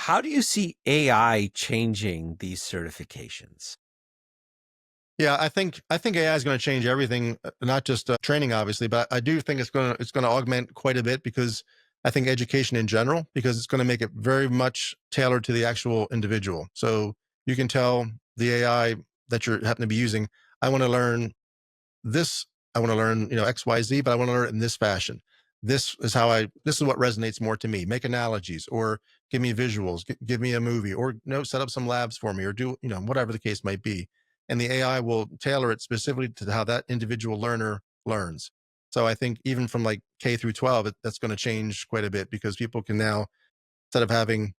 How do you see AI changing these certifications? Yeah, I think AI is going to change everything, not just training, obviously, but I do think it's going to augment quite a bit because I think education in general, because it's going to make it very much tailored to the actual individual. So you can tell the AI that you're happen to be using, I want to learn this. I want to learn, X, Y, Z, but I want to learn it in this fashion. This is what resonates more to me. Make analogies or give me visuals, give me a movie or set up some labs for me or do, whatever the case might be. And the AI will tailor it specifically to how that individual learner learns. So I think even from like K through 12, that's going to change quite a bit because people can now, instead of having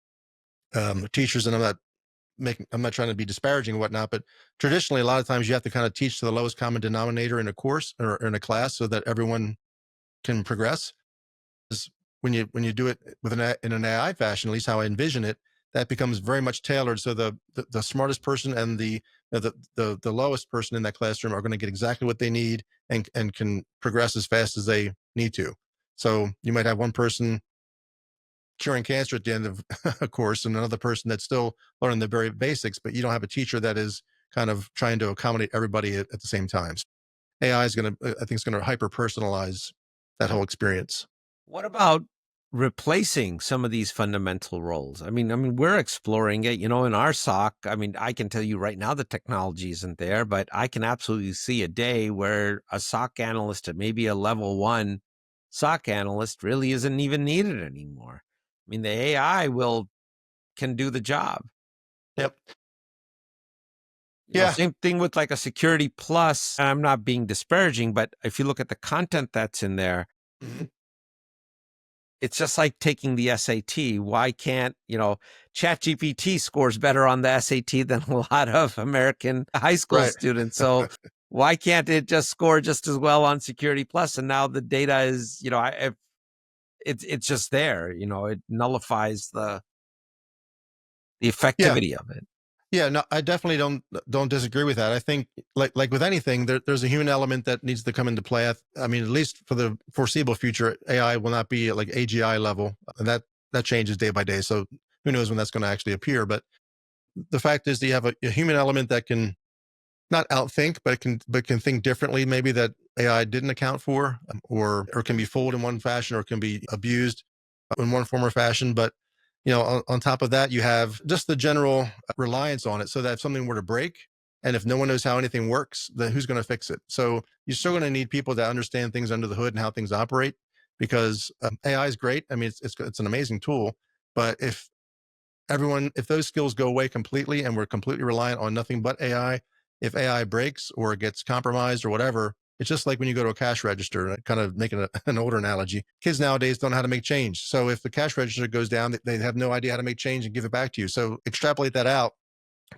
teachers, and I'm not trying to be disparaging and whatnot, but traditionally, a lot of times you have to kind of teach to the lowest common denominator in a course or in a class so that everyone can progress. When you do it in an AI fashion, at least how I envision it, that becomes very much tailored. So the smartest person and the lowest person in that classroom are going to get exactly what they need and can progress as fast as they need to. So you might have one person curing cancer at the end of a course and another person that's still learning the very basics, but you don't have a teacher that is kind of trying to accommodate everybody at the same time. AI is going to, I think, it's going to hyper personalize that whole experience. What about replacing some of these fundamental roles? I mean, we're exploring it, in our SOC. I mean, I can tell you right now the technology isn't there, but I can absolutely see a day where a SOC analyst at maybe a level one SOC analyst really isn't even needed anymore. I mean, the AI can do the job. Yep. Yeah. Same thing with like a security plus. I'm not being disparaging, but if you look at the content that's in there, Mhm. it's just like taking the SAT. Why can't, ChatGPT scores better on the SAT than a lot of American high school Right. students. So why can't it just score just as well on security plus? And now the data is, it's just there, it nullifies the Yeah. effectivity of it. Yeah, no, I definitely don't disagree with that. I think like with anything, there's a human element that needs to come into play. I mean, at least for the foreseeable future, AI will not be at like AGI level, and that changes day by day. So who knows when that's going to actually appear? But the fact is, that you have a human element that can not outthink, but can think differently, maybe that AI didn't account for, or can be fooled in one fashion, or can be abused in one form or fashion. But on top of that, you have just the general reliance on it, so that if something were to break, and if no one knows how anything works, then who's going to fix it? So you're still going to need people that understand things under the hood and how things operate, because AI is great. I mean, it's an amazing tool, but if those skills go away completely and we're completely reliant on nothing but AI, if AI breaks or it gets compromised or whatever, it's just like when you go to a cash register, kind of making an older analogy. Kids nowadays don't know how to make change. So if the cash register goes down, they have no idea how to make change and give it back to you. So extrapolate that out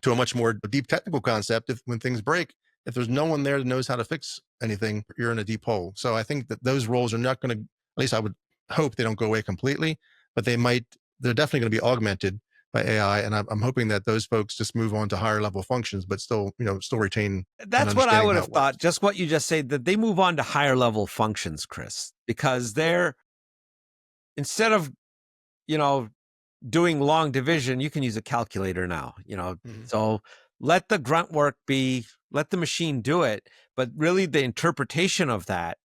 to a much more deep technical concept. When things break, if there's no one there that knows how to fix anything, you're in a deep hole. So I think that those roles are not going to, at least I would hope they don't go away completely, but they're definitely going to be augmented by AI. And I'm hoping that those folks just move on to higher level functions, but still retain an That's what I understanding of would how have it works. thought. Just what you just said, that they move on to higher level functions, Chris, because instead of, you know, doing long division, you can use a calculator now, Mhm. So let the grunt work let the machine do it. But really the interpretation of that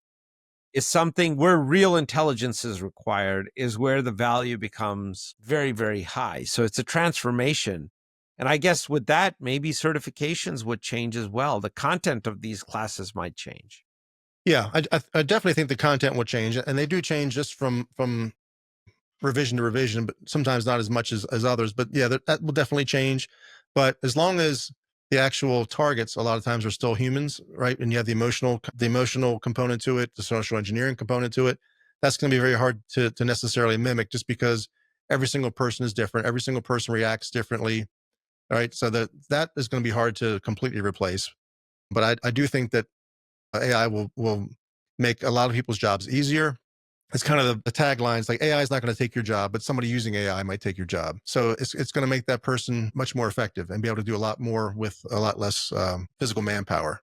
is something where real intelligence is required, is where the value becomes very, very high. So it's a transformation. And I guess with that, maybe certifications would change as well. The content of these classes might change. Yeah, I definitely think the content will change, and they do change just from revision to revision, but sometimes not as much as others. But yeah, that will definitely change. But as long as the actual targets a lot of times are still humans, right? And you have the emotional component to it, the social engineering component to it, that's going to be very hard to necessarily mimic, just because every single person is different. Every single person reacts differently. All right. So that is going to be hard to completely replace. But I do think that AI will make a lot of people's jobs easier. It's kind of the tagline. It's like AI is not going to take your job, but somebody using AI might take your job. So it's going to make that person much more effective and be able to do a lot more with a lot less physical manpower.